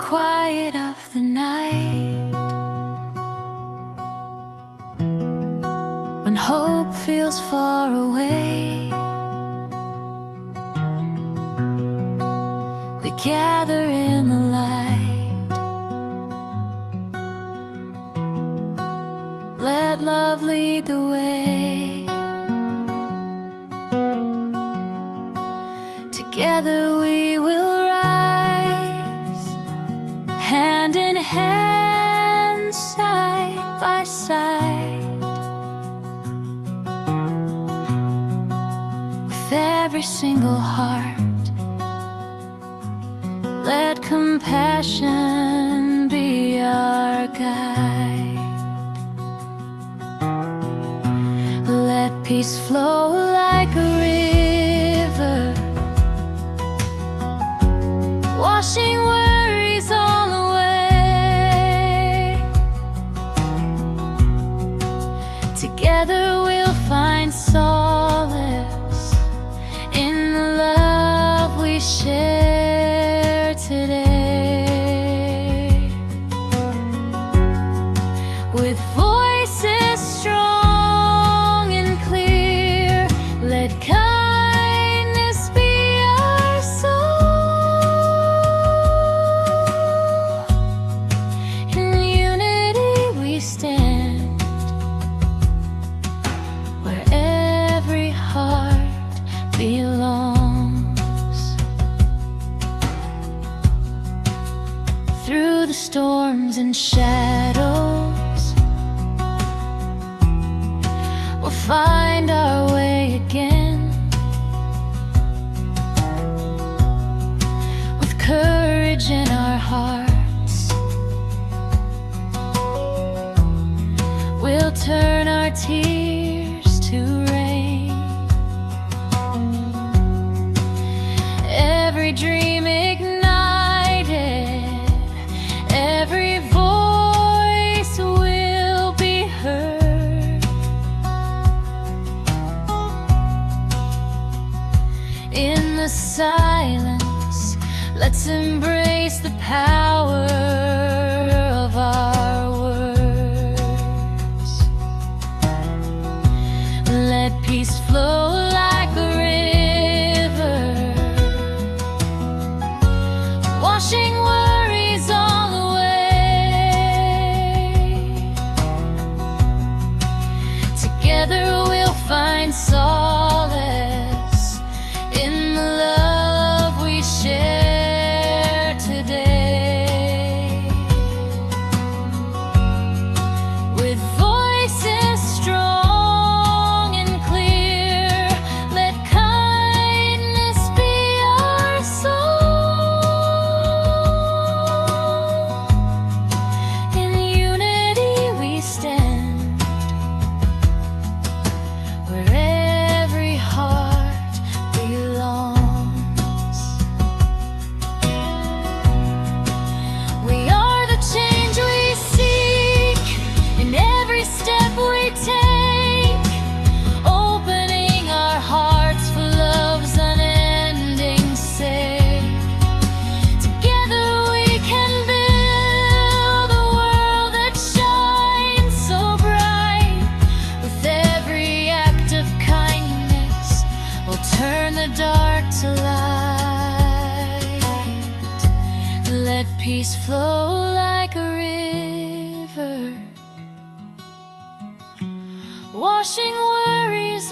quiet of the night, when hope feels far away, we gather in the light. Let love lead the way. Together we will rise, hand in hand, side by side. With every single heart, let compassion be our guide. Let peace flow like a river, washing worries all away. Together we'll find solace in the love we share today. With voices strong and clear, let kindness be our soul. In unity we stand, where every heart belongs. Through the storms and shadows, we'll find our way again. With courage in our hearts, we'll turn our tears to rain. Every dream ignited, every voice will be heard. In the silence, let's embrace the power of our words. Let peace flow like a river, washing worries all away. Together we'll find solace in the love we share today. With voices strong and clear, let kindness be our soul. In unity we stand, where every heart belongs. We are the change we seek in every step we take, opening our hearts for love's unending sake. Together we can build a world that shines so bright. With every act of kindness, we'll turn the dark to light. Let peace flow like a river, washing worries